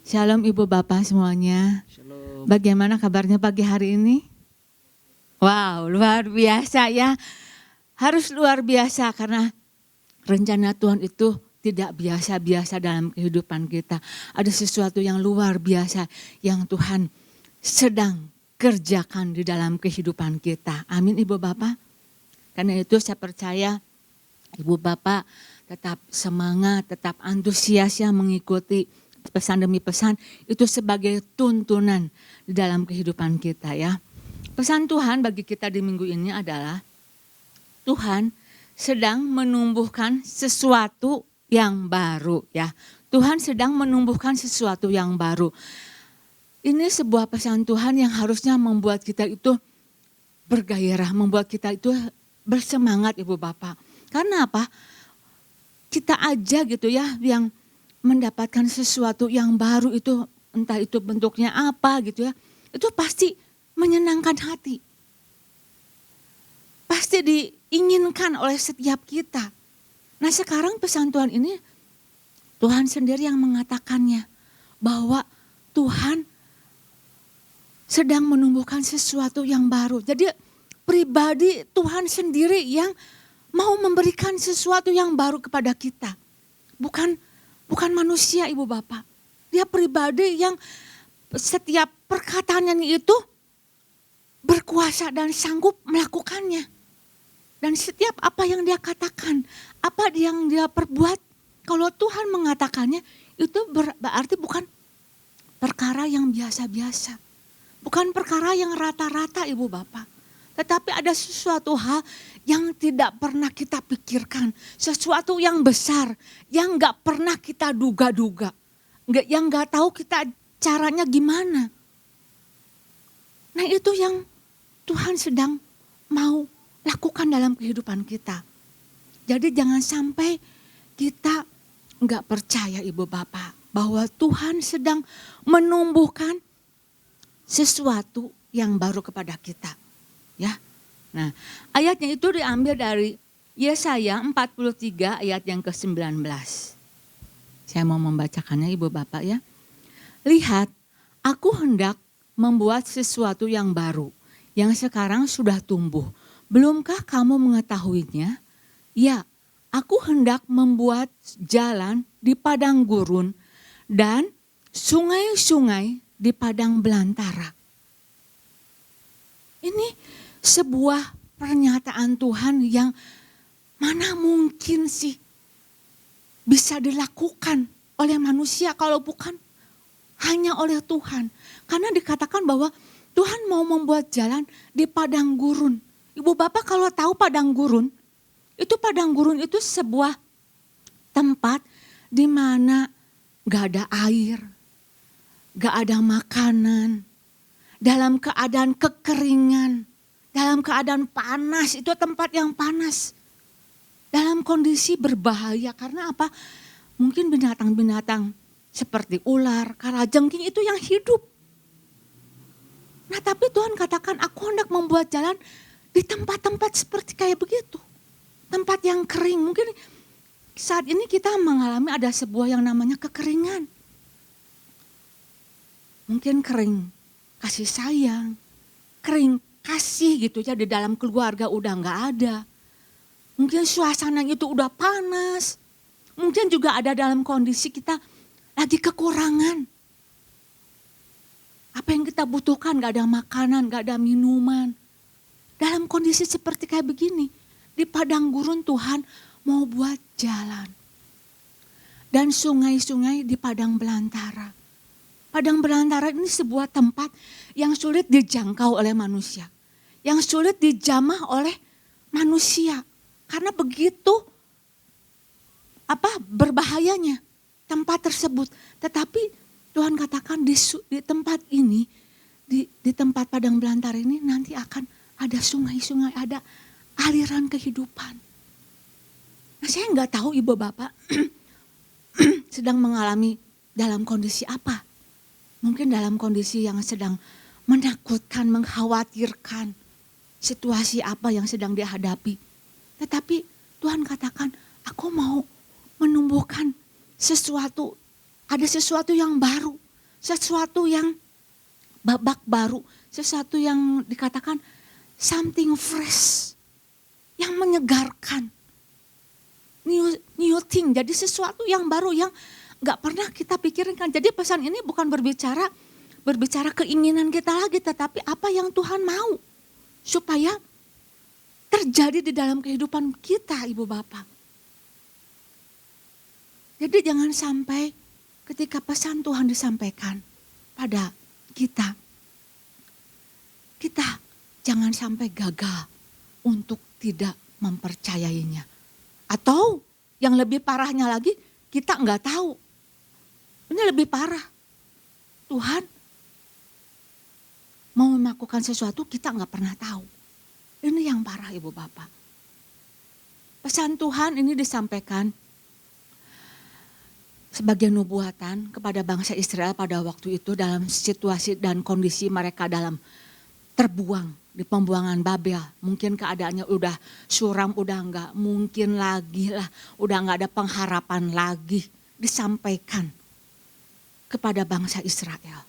Shalom Ibu Bapak semuanya. Shalom. Bagaimana kabarnya pagi hari ini? Wow, luar biasa ya. Harus luar biasa karena rencana Tuhan itu tidak biasa-biasa dalam kehidupan kita. Ada sesuatu yang luar biasa yang Tuhan sedang kerjakan di dalam kehidupan kita. Amin Ibu Bapak. Karena itu saya percaya Ibu Bapak tetap semangat, tetap antusias ya mengikuti pesan demi pesan itu sebagai tuntunan di dalam kehidupan kita ya. Pesan Tuhan bagi kita di minggu ini adalah Tuhan sedang menumbuhkan sesuatu yang baru ya. Tuhan sedang menumbuhkan sesuatu yang baru. Ini sebuah pesan Tuhan yang harusnya membuat kita itu bergairah, membuat kita itu bersemangat Ibu Bapak. Karena apa? Kita aja gitu ya yang mendapatkan sesuatu yang baru itu, entah itu bentuknya apa gitu ya, itu pasti menyenangkan hati. Pasti diinginkan oleh setiap kita. Nah sekarang pesan Tuhan ini, Tuhan sendiri yang mengatakannya, bahwa Tuhan sedang menumbuhkan sesuatu yang baru. Jadi pribadi Tuhan sendiri yang mau memberikan sesuatu yang baru kepada kita. Bukan manusia Ibu Bapak. Dia pribadi yang setiap perkataannya itu berkuasa dan sanggup melakukannya. Dan setiap apa yang dia katakan, apa yang dia perbuat, kalau Tuhan mengatakannya itu berarti bukan perkara yang biasa-biasa. Bukan perkara yang rata-rata Ibu Bapak. Tetapi ada sesuatu hal yang tidak pernah kita pikirkan. Sesuatu yang besar, yang gak pernah kita duga-duga. Yang gak tahu kita caranya gimana. Nah itu yang Tuhan sedang mau lakukan dalam kehidupan kita. Jadi jangan sampai kita gak percaya Ibu Bapak. Bahwa Tuhan sedang menumbuhkan sesuatu yang baru kepada kita. Ya. Nah, ayatnya itu diambil dari Yesaya 43 ayat yang ke-19. Saya mau membacakannya Ibu Bapak ya. Lihat, aku hendak membuat sesuatu yang baru, yang sekarang sudah tumbuh. Belumkah kamu mengetahuinya? Ya, aku hendak membuat jalan di padang gurun dan sungai-sungai di padang belantara. Ini sebuah pernyataan Tuhan yang mana mungkin sih bisa dilakukan oleh manusia kalau bukan hanya oleh Tuhan. Karena dikatakan bahwa Tuhan mau membuat jalan di padang gurun. Ibu Bapak kalau tahu padang gurun itu sebuah tempat di mana gak ada air, gak ada makanan, dalam keadaan kekeringan, dalam keadaan panas, itu tempat yang panas. Dalam kondisi berbahaya, karena apa? Mungkin binatang-binatang seperti ular, kalajengking itu yang hidup. Nah tapi Tuhan katakan aku hendak membuat jalan di tempat-tempat seperti kayak begitu. Tempat yang kering, mungkin saat ini kita mengalami ada sebuah yang namanya kekeringan. Mungkin kering kasih sayang, kering kasih gitu ya di dalam keluarga udah gak ada. Mungkin suasananya itu udah panas. Mungkin juga ada dalam kondisi kita lagi kekurangan. Apa yang kita butuhkan gak ada makanan, gak ada minuman. Dalam kondisi seperti kayak begini, di padang gurun Tuhan mau buat jalan. Dan sungai-sungai di padang belantara. Padang belantara ini sebuah tempat yang sulit dijangkau oleh manusia. Yang sulit dijamah oleh manusia. Karena begitu berbahayanya tempat tersebut. Tetapi Tuhan katakan di tempat ini, di tempat padang belantara ini nanti akan ada sungai-sungai, ada aliran kehidupan. Nah saya nggak tahu Ibu Bapak sedang mengalami dalam kondisi apa. Mungkin dalam kondisi yang sedang menakutkan, mengkhawatirkan situasi apa yang sedang dihadapi. Tetapi Tuhan katakan, aku mau menumbuhkan sesuatu, ada sesuatu yang baru. sesuatu yang babak baru, sesuatu yang dikatakan something fresh, yang menyegarkan. New thing, jadi sesuatu yang baru yang gak pernah kita pikirkan. Jadi pesan ini bukan berbicara keinginan kita lagi, tetapi apa yang Tuhan mau supaya terjadi di dalam kehidupan kita, Ibu Bapak. Jadi jangan sampai ketika pesan Tuhan disampaikan pada kita jangan sampai gagal untuk tidak mempercayainya. Atau yang lebih parahnya lagi, kita nggak tahu. Ini lebih parah. Tuhan mau melakukan sesuatu kita nggak pernah tahu. Ini yang parah, Ibu Bapak. Pesan Tuhan ini disampaikan sebagai nubuatan kepada bangsa Israel pada waktu itu dalam situasi dan kondisi mereka dalam terbuang di pembuangan Babel. Mungkin keadaannya udah suram, udah enggak mungkin lagi lah, udah enggak ada pengharapan lagi, disampaikan kepada bangsa Israel.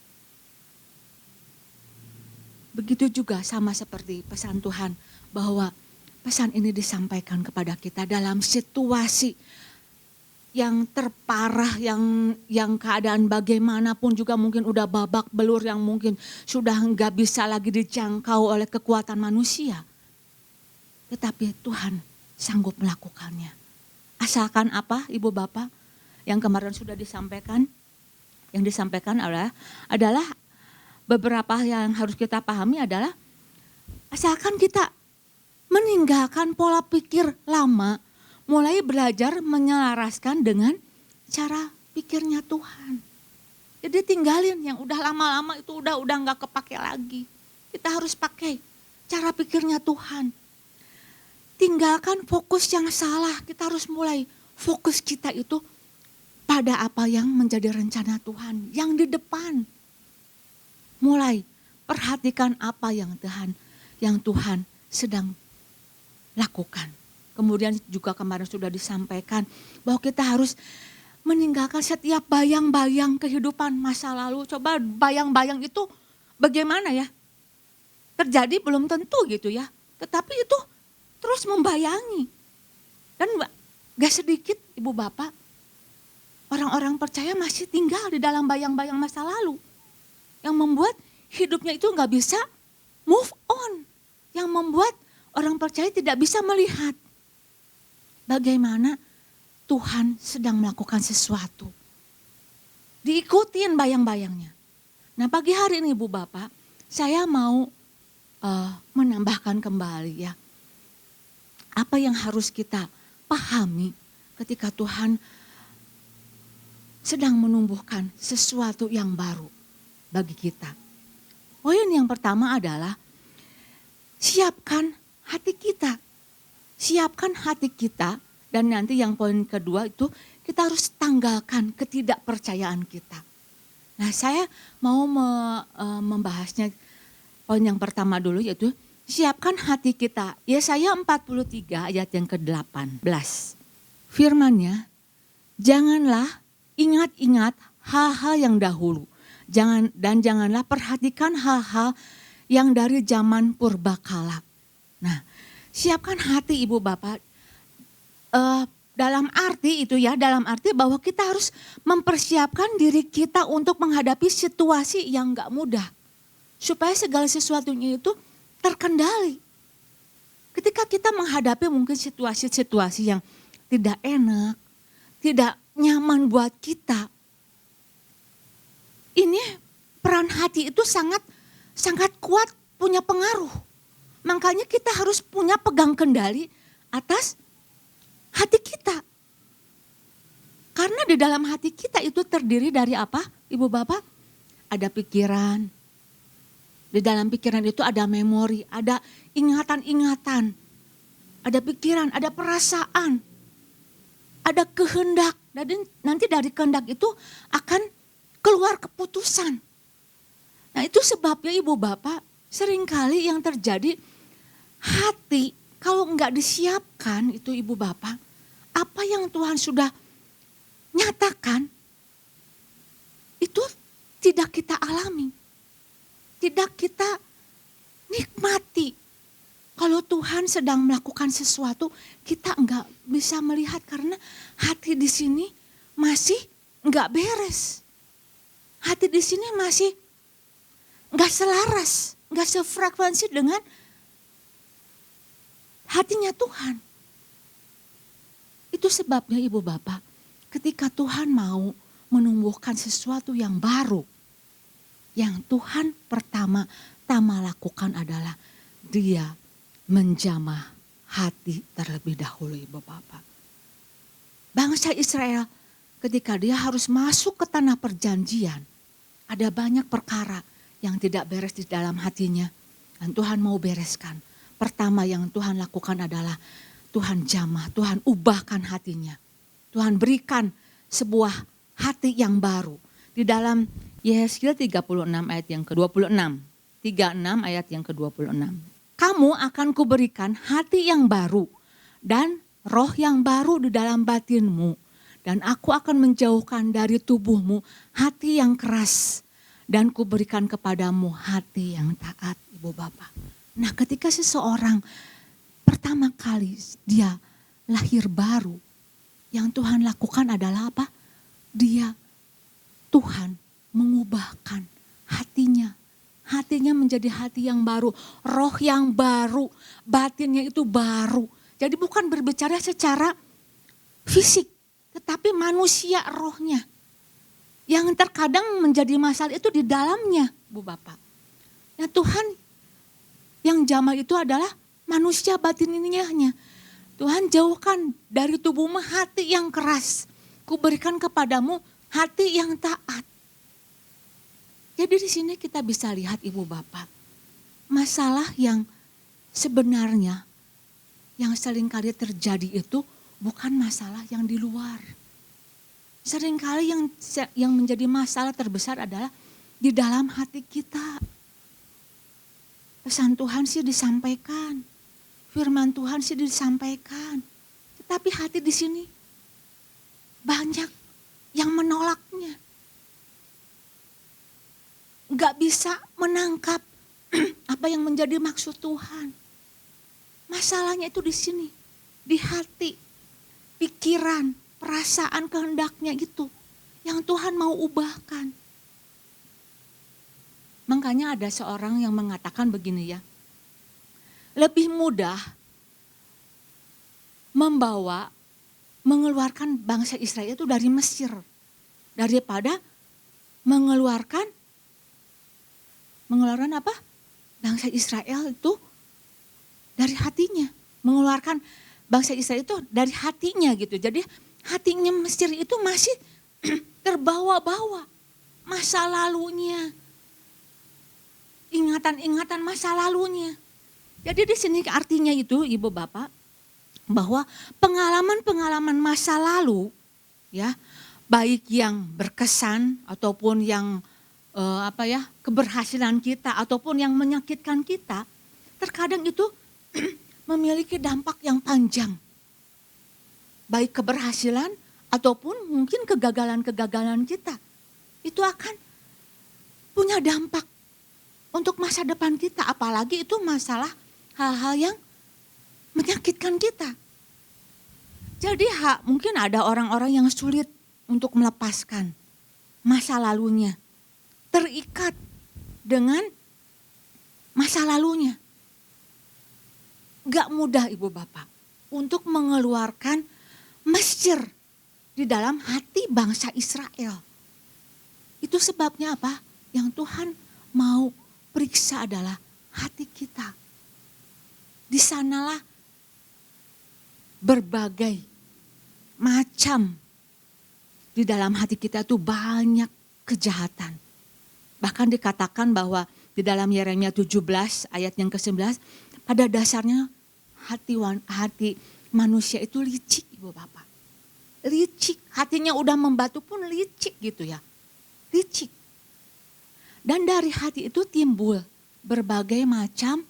Begitu juga sama seperti pesan Tuhan, bahwa pesan ini disampaikan kepada kita dalam situasi yang terparah, yang keadaan bagaimanapun juga mungkin udah babak belur, yang mungkin sudah nggak bisa lagi dijangkau oleh kekuatan manusia. Tetapi Tuhan sanggup melakukannya. Asalkan apa, Ibu Bapak, yang kemarin sudah disampaikan, yang disampaikan adalah beberapa yang harus kita pahami adalah asalkan kita meninggalkan pola pikir lama, mulai belajar menyelaraskan dengan cara pikirnya Tuhan. Jadi tinggalin yang udah lama-lama itu udah nggak kepake lagi. Kita harus pakai cara pikirnya Tuhan. Tinggalkan fokus yang salah. Kita harus mulai fokus kita itu pada apa yang menjadi rencana Tuhan. Yang di depan. Mulai perhatikan apa yang Tuhan sedang lakukan. Kemudian juga kemarin sudah disampaikan bahwa kita harus meninggalkan setiap bayang-bayang kehidupan masa lalu. Coba bayang-bayang itu bagaimana ya? Terjadi belum tentu gitu ya. Tetapi itu terus membayangi. Dan gak sedikit Ibu Bapak, orang-orang percaya masih tinggal di dalam bayang-bayang masa lalu. Yang membuat hidupnya itu gak bisa move on. Yang membuat orang percaya tidak bisa melihat bagaimana Tuhan sedang melakukan sesuatu. Diikutin bayang-bayangnya. Nah pagi hari ini Ibu Bapak, saya mau menambahkan kembali ya. Apa yang harus kita pahami ketika Tuhan sedang menumbuhkan sesuatu yang baru bagi kita. Poin yang pertama adalah siapkan hati kita. Siapkan hati kita, dan nanti yang poin kedua itu kita harus tanggalkan ketidakpercayaan kita. Nah saya mau membahasnya poin yang pertama dulu, yaitu siapkan hati kita. Yesaya 43 ayat yang ke-18. Firman-Nya, janganlah ingat-ingat hal-hal yang dahulu. Janganlah perhatikan hal-hal yang dari zaman purbakala. Nah, siapkan hati Ibu Bapak, dalam arti itu ya, dalam arti bahwa kita harus mempersiapkan diri kita untuk menghadapi situasi yang gak mudah. Supaya segala sesuatunya itu terkendali. Ketika kita menghadapi mungkin situasi-situasi yang tidak enak, tidak nyaman buat kita. Ini peran hati itu sangat kuat, punya pengaruh. Makanya kita harus punya pegang kendali atas hati kita. Karena di dalam hati kita itu terdiri dari apa, Ibu Bapak? Ada pikiran. Di dalam pikiran itu ada memori, ada ingatan-ingatan. Ada pikiran, ada perasaan. Ada kehendak. Dan nanti dari kehendak itu akan keluar keputusan. Nah itu sebabnya Ibu Bapak, seringkali yang terjadi hati kalau enggak disiapkan itu Ibu Bapak, apa yang Tuhan sudah nyatakan itu tidak kita alami. Tidak kita nikmati. Kalau Tuhan sedang melakukan sesuatu, kita enggak bisa melihat karena hati di sini masih enggak beres. Hati di sini masih enggak selaras, enggak sefrekuensi dengan hatinya Tuhan. Itu sebabnya Ibu Bapak, ketika Tuhan mau menumbuhkan sesuatu yang baru, yang Tuhan pertama-tama lakukan adalah Dia menjamah hati terlebih dahulu, Ibu Bapak. Bangsa Israel ketika dia harus masuk ke tanah perjanjian, ada banyak perkara yang tidak beres di dalam hatinya. Dan Tuhan mau bereskan. Pertama yang Tuhan lakukan adalah Tuhan jamah, Tuhan ubahkan hatinya. Tuhan berikan sebuah hati yang baru. Di dalam Yehezkiel 36 ayat yang ke-26. 36 ayat yang ke-26. Kamu akan kuberikan hati yang baru dan roh yang baru di dalam batinmu. Dan aku akan menjauhkan dari tubuhmu hati yang keras. Dan kuberikan kepadamu hati yang taat, Ibu Bapak. Nah, ketika seseorang pertama kali dia lahir baru, yang Tuhan lakukan adalah apa? Tuhan mengubahkan hatinya. Hatinya menjadi hati yang baru, roh yang baru, batinnya itu baru. Jadi bukan berbicara secara fisik, tetapi manusia rohnya. Yang terkadang menjadi masalah itu di dalamnya, Bu Bapak. Nah, Tuhan yang jamah itu adalah manusia batinnya. Tuhan jauhkan dari tubuhmu hati yang keras. Kuberikan kepadamu hati yang taat. Jadi di sini kita bisa lihat Ibu Bapak, masalah yang sebenarnya yang seringkali terjadi itu bukan masalah yang di luar. Seringkali yang menjadi masalah terbesar adalah di dalam hati kita. Pesan Tuhan sih disampaikan, firman Tuhan sih disampaikan, tetapi hati di sini banyak yang menolaknya. Gak bisa menangkap apa yang menjadi maksud Tuhan. Masalahnya itu di sini, di hati, pikiran, perasaan, kehendaknya gitu, yang Tuhan mau ubahkan. Makanya ada seorang yang mengatakan begini ya, lebih mudah mengeluarkan bangsa Israel itu dari Mesir daripada mengeluarkan apa? Bangsa Israel itu dari hatinya. Mengeluarkan bangsa Israel itu dari hatinya gitu. Jadi hatinya Mesir itu masih terbawa-bawa masa lalunya. Ingatan-ingatan masa lalunya. Jadi di sini artinya itu Ibu Bapak, bahwa pengalaman-pengalaman masa lalu ya, baik yang berkesan ataupun yang keberhasilan kita ataupun yang menyakitkan kita, terkadang itu memiliki dampak yang panjang. Baik keberhasilan ataupun mungkin kegagalan-kegagalan kita. Itu akan punya dampak untuk masa depan kita. Apalagi itu masalah hal-hal yang menyakitkan kita. Jadi mungkin ada orang-orang yang sulit untuk melepaskan masa lalunya. Terikat dengan masa lalunya. Gak mudah Ibu Bapak untuk mengeluarkan Mesir di dalam hati bangsa Israel. Itu sebabnya apa? Yang Tuhan mau periksa adalah hati kita. Di sanalah berbagai macam di dalam hati kita itu banyak kejahatan. Bahkan dikatakan bahwa di dalam Yeremia 17 ayat yang ke-11, pada dasarnya hati manusia itu licik Ibu Bapak. Licik, hatinya udah membatu pun licik gitu ya. Licik. Dan dari hati itu timbul berbagai macam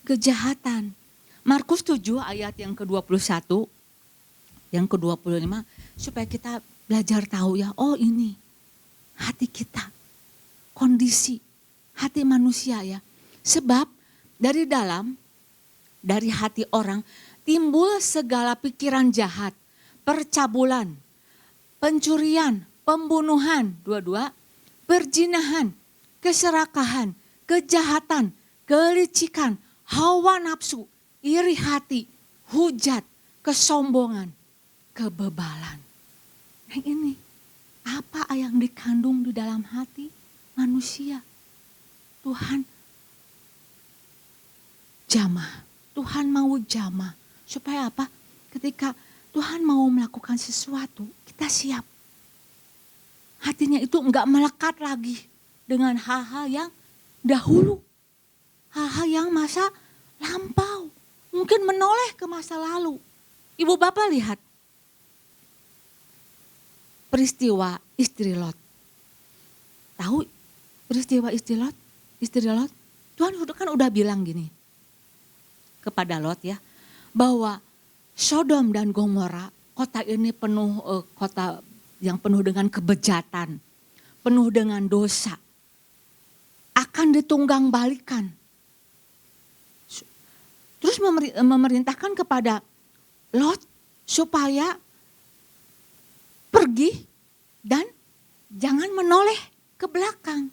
kejahatan. Markus 7 ayat yang ke-21, yang ke-25, supaya kita belajar tahu ya, oh ini hati kita. kondisi hati manusia ya. Sebab dari hati orang timbul segala pikiran jahat, percabulan, pencurian, pembunuhan, perzinahan, keserakahan, kejahatan, kelicikan, hawa nafsu, iri hati, hujat, kesombongan, kebebalan. Nah ini, apa yang dikandung di dalam hati manusia? Tuhan jamah, Tuhan mau jamah. Supaya apa? Ketika Tuhan mau melakukan sesuatu, kita siap. Hatinya itu enggak melekat lagi dengan hal-hal yang dahulu. Hal-hal yang masa lampau. Mungkin menoleh ke masa lalu. Ibu bapak lihat. Peristiwa istri Lot. Tahu peristiwa istri Lot? Istri Lot? Tuhan kan udah bilang gini. Kepada Lot ya. Bahwa Sodom dan Gomora, kota ini penuh, kota yang penuh dengan kebejatan. Penuh dengan dosa. Akan ditunggang balikan. Terus memerintahkan kepada Lot supaya pergi dan jangan menoleh ke belakang.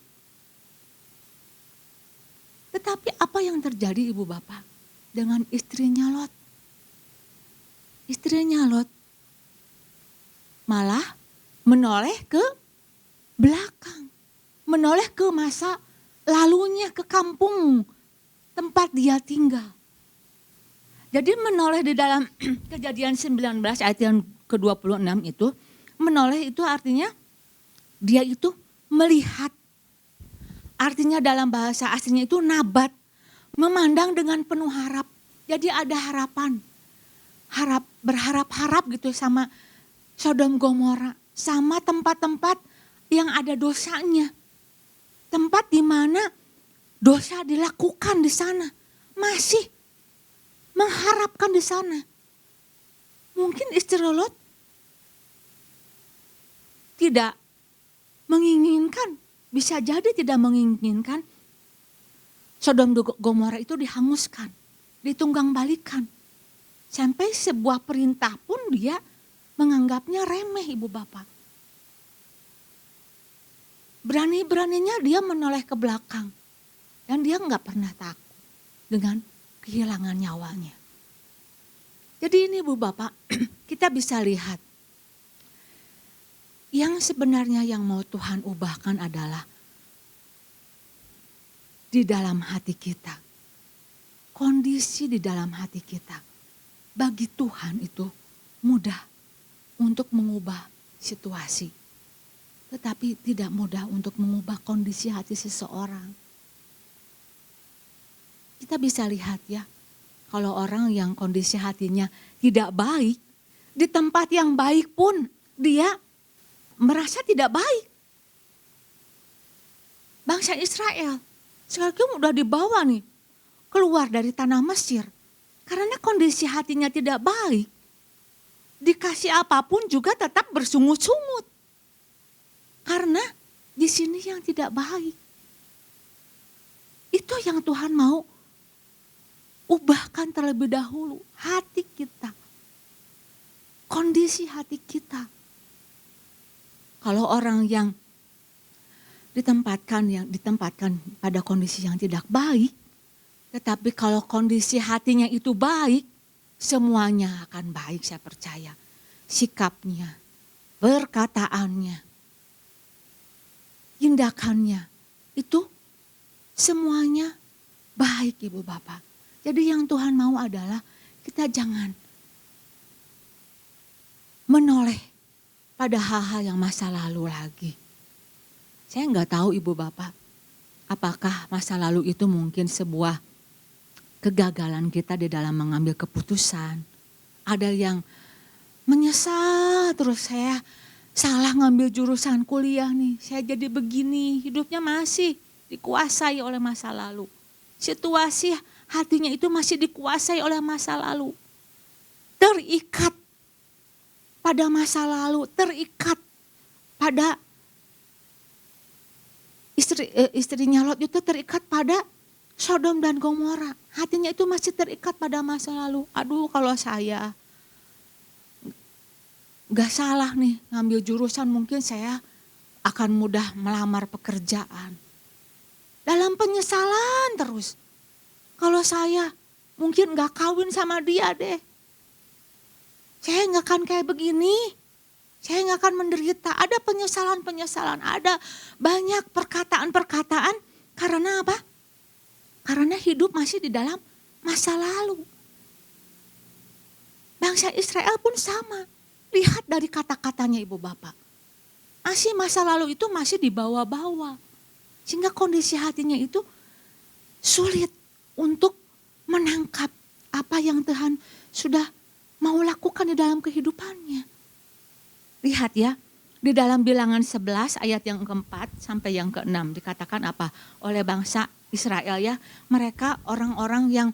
Tetapi apa yang terjadi ibu bapak dengan istrinya Lot? Istrinya Lot malah menoleh ke belakang. Menoleh ke masa lalunya, ke kampung tempat dia tinggal. Jadi menoleh di dalam Kejadian 19 ayat yang ke-26 itu, menoleh itu artinya dia itu melihat. Artinya dalam bahasa aslinya itu nabat, memandang dengan penuh harap. Jadi ada harapan, berharap-harap gitu sama Sodom Gomora, sama tempat-tempat yang ada dosanya. Tempat di mana dosa dilakukan di sana, masih mengharapkan di sana. Mungkin istri Lot tidak menginginkan, bisa jadi tidak menginginkan Sodom Gomora itu dihanguskan, ditunggang balikan. Sampai sebuah perintah pun dia menganggapnya remeh ibu bapak. Berani-beraninya dia menoleh ke belakang. Dan dia nggak pernah takut dengan kehilangan nyawanya. Jadi ini ibu bapak, kita bisa lihat. Yang sebenarnya yang mau Tuhan ubahkan adalah di dalam hati kita. Kondisi di dalam hati kita. Bagi Tuhan itu mudah untuk mengubah situasi. Tetapi tidak mudah untuk mengubah kondisi hati seseorang. Kita bisa lihat ya, kalau orang yang kondisi hatinya tidak baik, di tempat yang baik pun dia merasa tidak baik. Bangsa Israel sekarang udah dibawa nih keluar dari tanah Mesir. Karena kondisi hatinya tidak baik. Dikasih apapun juga tetap bersungut-sungut. Karena di sini yang tidak baik. Itu yang Tuhan mau ubahkan terlebih dahulu hati kita. Kondisi hati kita. Kalau orang yang ditempatkan pada kondisi yang tidak baik, tetapi kalau kondisi hatinya itu baik, semuanya akan baik saya percaya. Sikapnya, perkataannya, tindakannya, itu semuanya baik ibu bapak. Jadi yang Tuhan mau adalah kita jangan menoleh pada hal-hal yang masa lalu lagi. Saya nggak tahu ibu bapak, apakah masa lalu itu mungkin sebuah kegagalan kita di dalam mengambil keputusan. Ada yang menyesal terus, saya salah ngambil jurusan kuliah nih, saya jadi begini, hidupnya masih dikuasai oleh masa lalu. Situasi hatinya itu masih dikuasai oleh masa lalu. Terikat pada masa lalu, terikat pada istrinya Lot itu terikat pada Sodom dan Gomora. Hatinya itu masih terikat pada masa lalu. Aduh, kalau saya gak salah nih ngambil jurusan, mungkin saya akan mudah melamar pekerjaan. Dalam penyesalan terus. Kalau saya mungkin gak kawin sama dia deh. Saya gak akan kayak begini. Saya gak akan menderita. Ada penyesalan-penyesalan. Ada banyak perkataan-perkataan. Karena apa? Karena hidup masih di dalam masa lalu. Bangsa Israel pun sama. Lihat dari kata-katanya ibu bapak. Masih masa lalu itu masih dibawa-bawa. Sehingga kondisi hatinya itu sulit untuk menangkap apa yang Tuhan sudah mau lakukan di dalam kehidupannya. Lihat ya, di dalam Bilangan 11 ayat yang keempat sampai yang keenam dikatakan apa? Oleh bangsa Israel ya, mereka orang-orang yang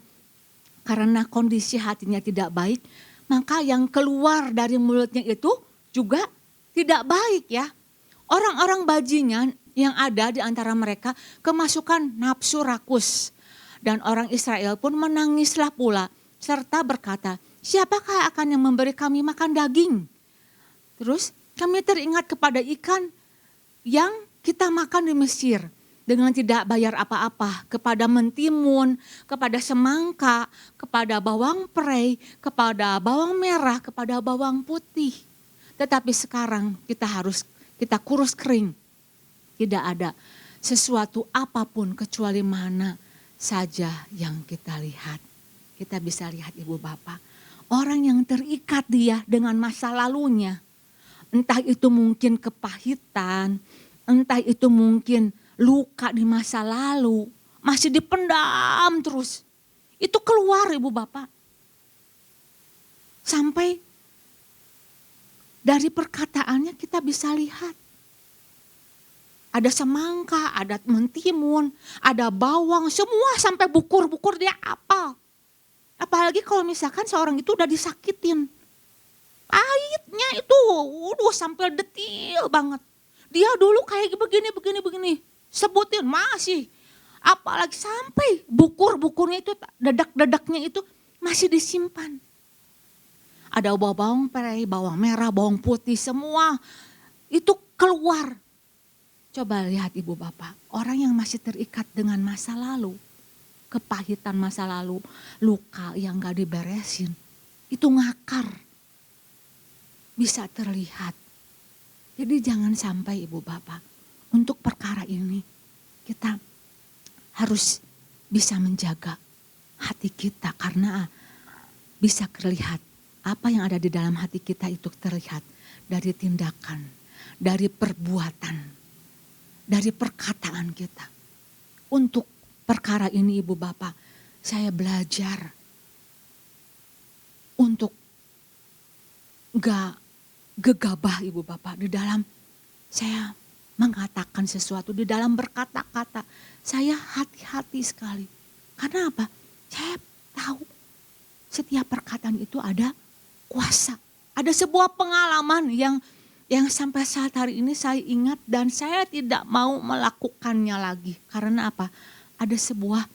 karena kondisi hatinya tidak baik, maka yang keluar dari mulutnya itu juga tidak baik ya. Orang-orang bajingan yang ada di antara mereka kemasukan nafsu rakus. Dan orang Israel pun menangislah pula serta berkata, siapakah akan yang memberi kami makan daging? Terus kami teringat kepada ikan yang kita makan di Mesir dengan tidak bayar apa-apa, kepada mentimun, kepada semangka, kepada bawang prei, kepada bawang merah, kepada bawang putih. Tetapi sekarang kita kurus kering. Tidak ada sesuatu apapun kecuali mana saja yang kita lihat. Kita bisa lihat ibu bapak, orang yang terikat dia dengan masa lalunya. Entah itu mungkin kepahitan, entah itu mungkin luka di masa lalu, masih dipendam terus. Itu keluar ibu bapak. Sampai dari perkataannya kita bisa lihat. Ada semangka, ada mentimun, ada bawang, semua sampai bukur-bukur dia apal. Apalagi kalau misalkan seorang itu udah disakitin. Pahitnya itu, sampai detil banget. Dia dulu kayak begini. Sebutin masih. Apalagi sampai bukur-bukurnya itu, dedak-dedaknya itu masih disimpan. Ada bawang prei, bawang merah, bawang putih, semua itu keluar. Coba lihat ibu bapak, orang yang masih terikat dengan masa lalu, kepahitan masa lalu, luka yang gak diberesin, itu ngakar. Bisa terlihat. Jadi jangan sampai ibu bapak, untuk perkara ini kita harus bisa menjaga hati kita. Karena bisa terlihat apa yang ada di dalam hati kita itu terlihat dari tindakan, dari perbuatan, dari perkataan kita. Untuk perkara ini ibu bapak, saya belajar untuk gak gegabah ibu bapak di dalam saya mengatakan sesuatu, di dalam berkata-kata. Saya hati-hati sekali. Karena apa? Saya tahu setiap perkataan itu ada kuasa. Ada sebuah pengalaman yang sampai saat hari ini saya ingat dan saya tidak mau melakukannya lagi. Karena apa? Ada sebuah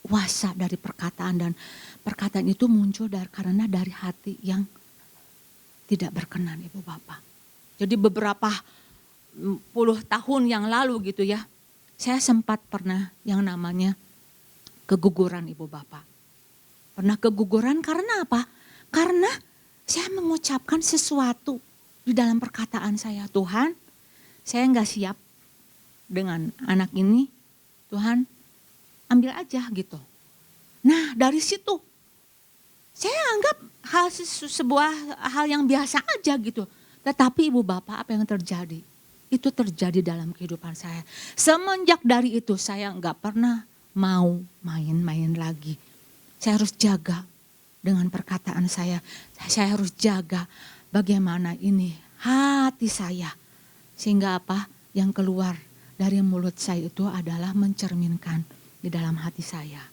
kuasa dari perkataan dan perkataan itu muncul karena dari hati yang tidak berkenan ibu bapak. Jadi beberapa puluh tahun yang lalu gitu ya, saya sempat pernah yang namanya keguguran ibu bapak. Pernah keguguran karena apa? Karena saya mengucapkan sesuatu di dalam perkataan saya, Tuhan, saya nggak siap dengan anak ini, Tuhan ambil aja gitu. Nah dari situ saya anggap sebuah hal yang biasa aja gitu. Tetapi ibu bapak apa yang terjadi? Itu terjadi dalam kehidupan saya. Semenjak dari itu saya nggak pernah mau main-main lagi. Saya harus jaga dengan perkataan saya. Saya harus jaga bagaimana ini hati saya. Sehingga apa yang keluar dari mulut saya itu adalah mencerminkan di dalam hati saya.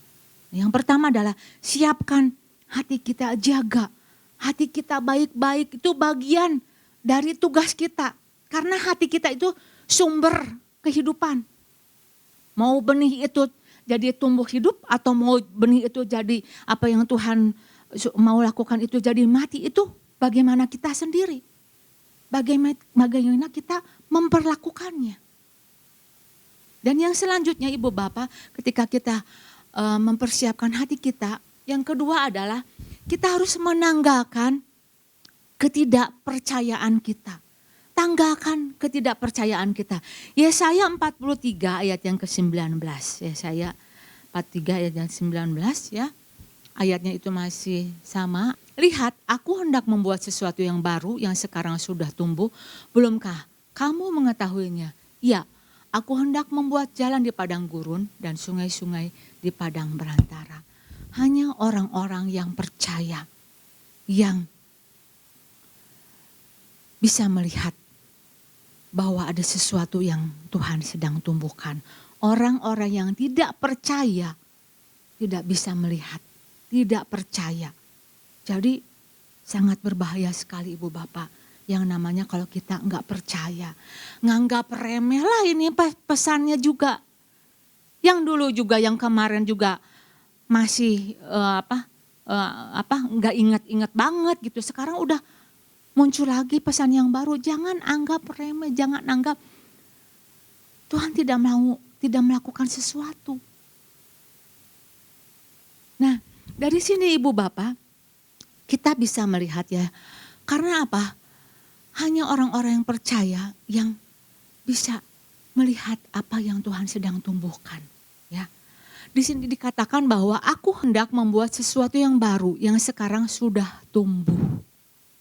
Yang pertama adalah siapkan hati kita, jaga. Hati kita baik-baik itu bagian dari tugas kita. Karena hati kita itu sumber kehidupan. Mau benih itu jadi tumbuh hidup atau mau benih itu jadi apa yang Tuhan mau lakukan itu jadi mati, itu bagaimana kita sendiri. Bagaimana kita memperlakukannya. Dan yang selanjutnya Ibu Bapak, ketika kita mempersiapkan hati kita, yang kedua adalah kita harus menanggalkan ketidakpercayaan kita. Tanggalkan ketidakpercayaan kita. Yesaya 43 ayat yang ke-19. Yesaya 43 ayat yang ke-19 ya. Ayatnya itu masih sama. Lihat, aku hendak membuat sesuatu yang baru yang sekarang sudah tumbuh. Belumkah kamu mengetahuinya? Ya, aku hendak membuat jalan di padang gurun dan sungai-sungai di padang belantara. Hanya orang-orang yang percaya yang bisa melihat bahwa ada sesuatu yang Tuhan sedang tumbuhkan. Orang-orang yang tidak percaya tidak bisa melihat, tidak percaya. Jadi sangat berbahaya sekali Ibu Bapak. Yang namanya kalau kita enggak percaya. Nganggap remeh lah ini pesannya juga. Yang dulu juga, yang kemarin juga masih enggak ingat-ingat banget gitu. Sekarang udah muncul lagi pesan yang baru. Jangan anggap remeh, jangan anggap Tuhan tidak melakukan sesuatu. Nah, dari sini Ibu Bapak, kita bisa melihat ya. Karena apa? Hanya orang-orang yang percaya yang bisa melihat apa yang Tuhan sedang tumbuhkan, ya. Di sini dikatakan bahwa aku hendak membuat sesuatu yang baru yang sekarang sudah tumbuh.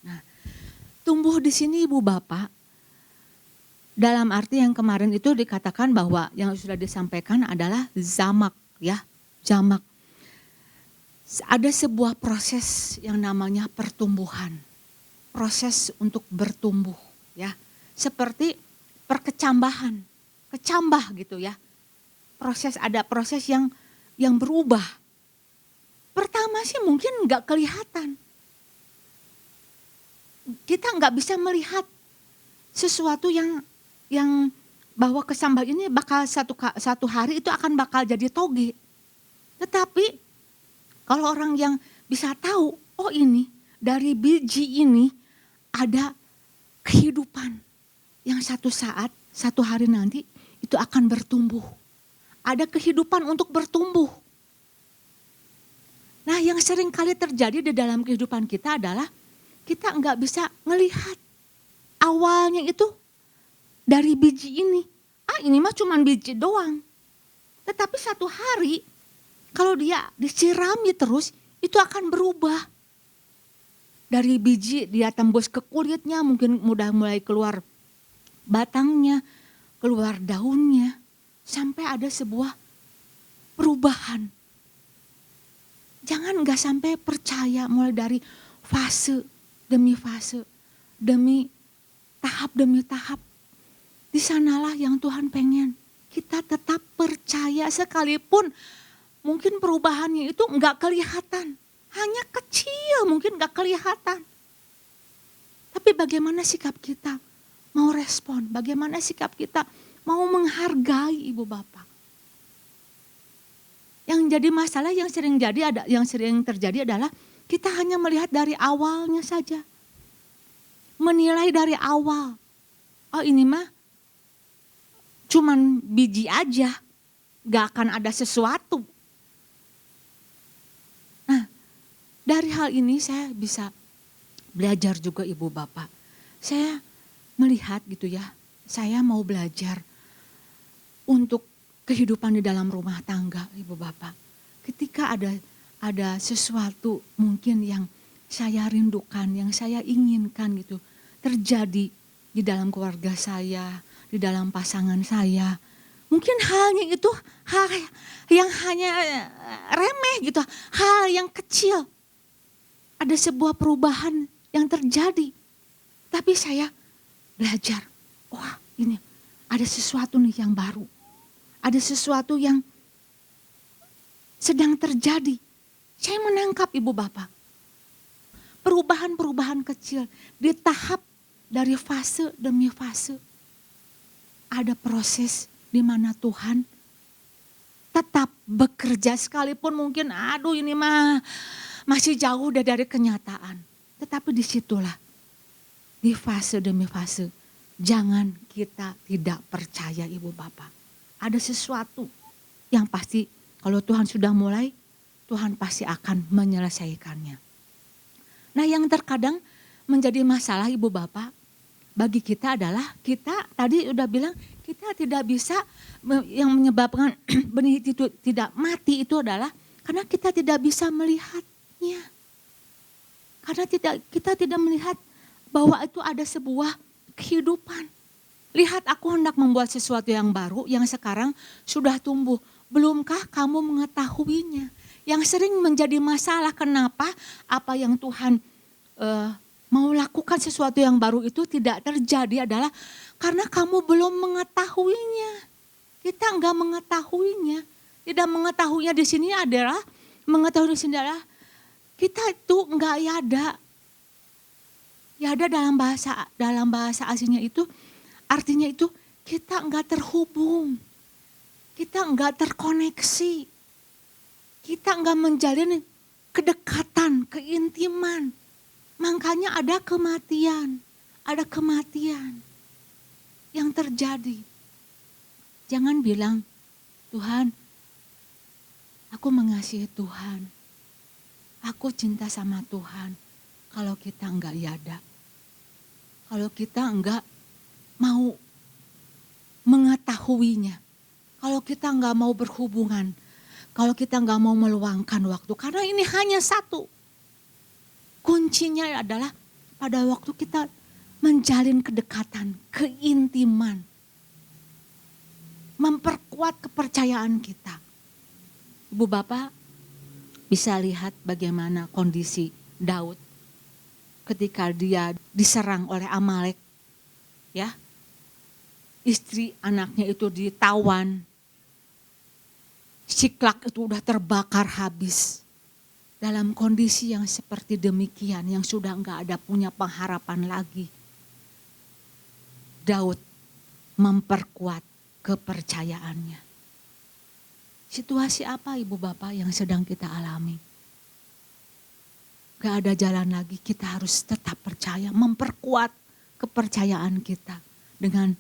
Nah, tumbuh di sini Ibu Bapak, dalam arti yang kemarin itu dikatakan bahwa yang sudah disampaikan adalah zamak, ya, zamak. Ada sebuah proses yang namanya pertumbuhan, proses untuk bertumbuh, ya, seperti perkecambahan, kecambah gitu ya. Ada proses yang berubah. Pertama sih mungkin nggak kelihatan, kita nggak bisa melihat sesuatu yang bahwa kesambal ini bakal satu hari itu akan bakal jadi toge. Tetapi kalau orang yang bisa tahu, oh ini dari biji ini ada kehidupan yang satu saat, satu hari nanti itu akan bertumbuh. Ada kehidupan untuk bertumbuh. Nah, yang sering kali terjadi di dalam kehidupan kita adalah kita nggak bisa ngelihat awalnya itu dari biji ini. Ini mah cuma biji doang. Tetapi satu hari kalau dia disirami terus itu akan berubah. Dari biji dia tembus ke kulitnya, mungkin udah mulai keluar batangnya, keluar daunnya. Sampai ada sebuah perubahan. Jangan nggak sampai percaya mulai dari fase demi fase, demi tahap. Di sanalah yang Tuhan pengen. Kita tetap percaya sekalipun mungkin perubahannya itu nggak kelihatan. Hanya kecil mungkin nggak kelihatan. Tapi bagaimana sikap kita mau respon? Bagaimana sikap kita mau menghargai Ibu Bapak? Yang jadi masalah yang sering terjadi adalah kita hanya melihat dari awalnya saja. Menilai dari awal. Oh ini mah cuman biji aja. Gak akan ada sesuatu. Nah, dari hal ini saya bisa belajar juga Ibu Bapak. Saya melihat gitu ya. Saya mau belajar untuk kehidupan di dalam rumah tangga Ibu Bapak. Ketika ada sesuatu mungkin yang saya rindukan, yang saya inginkan gitu terjadi di dalam keluarga saya, di dalam pasangan saya. Mungkin halnya itu hal yang hanya remeh gitu, hal yang kecil. Ada sebuah perubahan yang terjadi. Tapi saya belajar, wah ini ada sesuatu nih yang baru. Ada sesuatu yang sedang terjadi. Saya menangkap Ibu Bapak. Perubahan-perubahan kecil di tahap dari fase demi fase. Ada proses di mana Tuhan tetap bekerja sekalipun mungkin aduh ini mah masih jauh dari kenyataan. Tetapi disitulah di fase demi fase jangan kita tidak percaya ibu bapak. Ada sesuatu yang pasti kalau Tuhan sudah mulai, Tuhan pasti akan menyelesaikannya. Nah yang terkadang menjadi masalah ibu bapak bagi kita adalah kita tadi udah bilang kita tidak bisa yang menyebabkan benih itu tidak mati itu adalah karena kita tidak bisa melihatnya. Karena kita tidak melihat bahwa itu ada sebuah kehidupan. Lihat aku hendak membuat sesuatu yang baru yang sekarang sudah tumbuh. Belumkah kamu mengetahuinya? Yang sering menjadi masalah kenapa apa yang Tuhan mau lakukan sesuatu yang baru itu tidak terjadi adalah karena kamu belum mengetahuinya. Kita enggak mengetahuinya. Tidak mengetahuinya di sini adalah mengetahui di sini adalah kita itu enggak yada. Yada dalam bahasa aslinya itu artinya itu kita enggak terhubung. Kita enggak terkoneksi. Kita enggak menjalin kedekatan, keintiman. Makanya ada kematian yang terjadi. Jangan bilang, Tuhan, aku mengasihi Tuhan, aku cinta sama Tuhan. Kalau kita enggak yada, kalau kita enggak mau mengetahuinya, kalau kita enggak mau berhubungan, kalau kita enggak mau meluangkan waktu, karena ini hanya satu. Kuncinya adalah pada waktu kita menjalin kedekatan, keintiman. Memperkuat kepercayaan kita. Ibu Bapak bisa lihat bagaimana kondisi Daud ketika dia diserang oleh Amalek. Ya. Istri anaknya itu ditawan. Siklak itu udah terbakar habis. Dalam kondisi yang seperti demikian, yang sudah enggak ada punya pengharapan lagi. Daud memperkuat kepercayaannya. Situasi apa ibu bapak yang sedang kita alami? Gak ada jalan lagi, kita harus tetap percaya, memperkuat kepercayaan kita. Dengan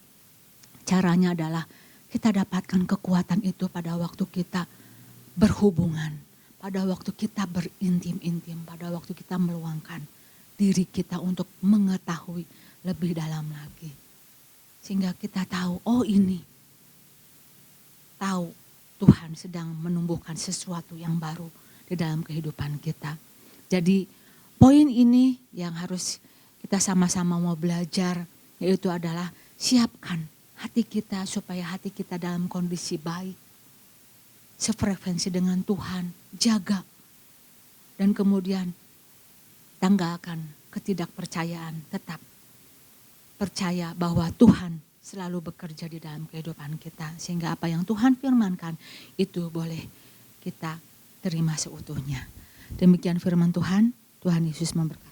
caranya adalah kita dapatkan kekuatan itu pada waktu kita berhubungan. Pada waktu kita berintim-intim, pada waktu kita meluangkan diri kita untuk mengetahui lebih dalam lagi. Sehingga kita tahu, oh ini. Tahu Tuhan sedang menumbuhkan sesuatu yang baru di dalam kehidupan kita. Jadi poin ini yang harus kita sama-sama mau belajar, yaitu adalah siapkan hati kita supaya hati kita dalam kondisi baik. Sefrekuensi dengan Tuhan, jaga. Dan kemudian tanggalkan ketidakpercayaan, tetap percaya bahwa Tuhan selalu bekerja di dalam kehidupan kita. Sehingga apa yang Tuhan firmankan itu boleh kita terima seutuhnya. Demikian firman Tuhan, Tuhan Yesus memberkati.